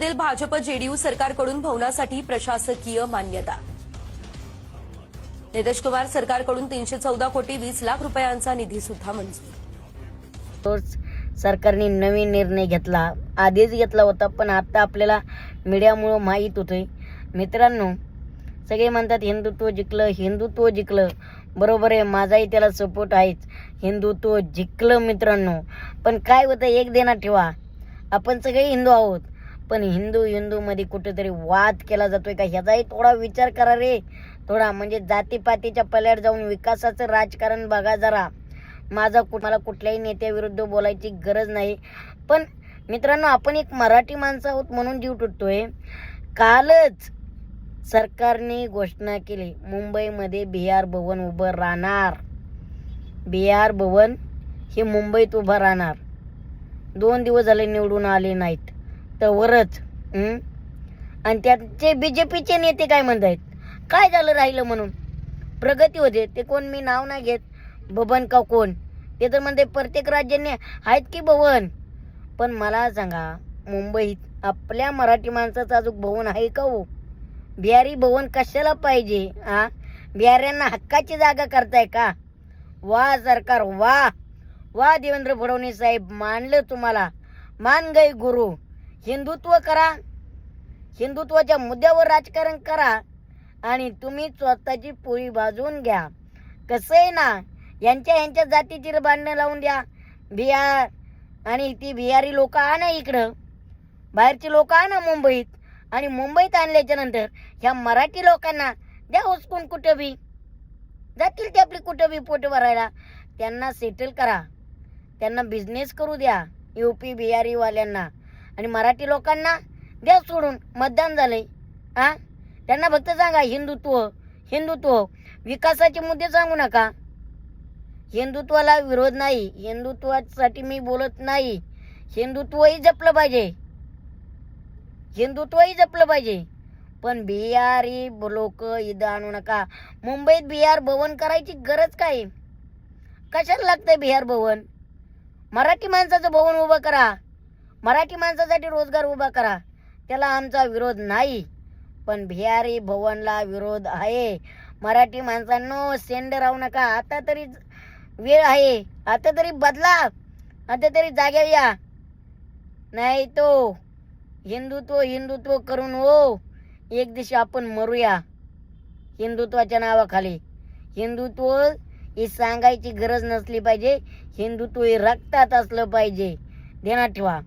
Bhajap JDU सरकारकडून भवनासाठी प्रशासकीय मान्यता. नितीश कुमार सरकारकडून 314 कोटी 20 लाख रुपयांचा निधी सुद्धा मंजूर. तोच सरकारने नवीन निर्णय घेतला, आधीच घेतला होता, पण आता आपल्याला मीडियामुळे माहीत होतंय. मित्रांनो, सगळे म्हणतात हिंदुत्व जिंकलं. बरोबर आहे, माझाही त्याला सपोर्ट आहेच. हिंदुत्व जिंकलं मित्रांनो. पण काय होतं, एक देणार ठेवा, आपण सगळे हिंदू आहोत, पण हिंदू मध्ये कुठेतरी वाद केला जातोय का, ह्याचाही थोडा विचार करा रे. थोडा म्हणजे जातीपातीच्या पल्याड जाऊन विकासाचं राजकारण बघा जरा. मला कुठल्याही नेत्याविरुद्ध बोलायची गरज नाही, पण मित्रांनो, आपण एक मराठी माणसं आहोत म्हणून जीव तुटतोय. कालच सरकारने घोषणा केली, मुंबईमध्ये बिहार भवन उभं राहणार. बिहार भवन हे मुंबईत उभं राहणार. 2 दिवस झाले निवडून आले नाहीत तवरच. आणि त्याचे बीजेपीचे नेते काय म्हणतायत, काय झालं राहिलं म्हणून, प्रगती होते. ते कोण, मी नाव नाही घेत, भवन का कोण, ते तर म्हणते प्रत्येक राज्याने आहेत की भवन. पण मला सांगा, मुंबईत आपल्या मराठी माणसाचं अजून भवन आहे का हो? बिहारी भवन कशाला पाहिजे? बिहाऱ्यांना हक्काची जागा करताय का? वा सरकार, वा देवेंद्र फडणवीस साहेब, मानलं तुम्हाला, मान गए गुरु. हिंदुत्व करा, हिंदुत्वाच्या मुद्द्यावर राजकारण करा, आणि तुम्ही स्वतःची पोळी भाजून घ्या. कसं आहे ना, यांच्या जातीची बांधणं लावून द्या. बिहार आणि ती बिहारी लोक आणा इकडं, बाहेरची लोक आणा मुंबईत, आणि मुंबईत आणल्याच्या नंतर ह्या मराठी लोकांना द्या हुसकून कुठं बी, जातील ते आपली कुठं बी पोट भरायला. त्यांना सेटल करा, त्यांना बिझनेस करू द्या, यूपी बिहारी वाल्यांना. आणि मराठी लोकांना द्या सोडून. मतदान झालंय, त्यांना फक्त सांगा हिंदुत्व, विकासाचे मुद्दे सांगू नका. हिंदुत्वाला विरोध नाही, हिंदुत्वासाठी मी बोलत नाही. हिंदुत्वही जपलं पाहिजे, पण बिहारी लोक इथं आणू नका. मुंबईत बिहार भवन करायची गरज काय? कशाला लागतंय बिहार भवन? मराठी माणसाचं भवन उभं करा, मराठी माणसासाठी रोजगार उभा करा. त्याला आमचा विरोध नाही, पण बिहारी भवनला विरोध आहे. मराठी माणसांनो, सेंड राहू नका. आता तरी वेळ आहे, आता तरी बदला, आता तरी जाग्यावर या. नाही तो हिंदुत्व करून एक दिवशी आपण मरूया हिंदुत्वाच्या नावाखाली. हिंदुत्व ही सांगायची गरज नसली पाहिजे, हिंदुत्व हे रक्तात असलं पाहिजे. ध्यानात ठेवा.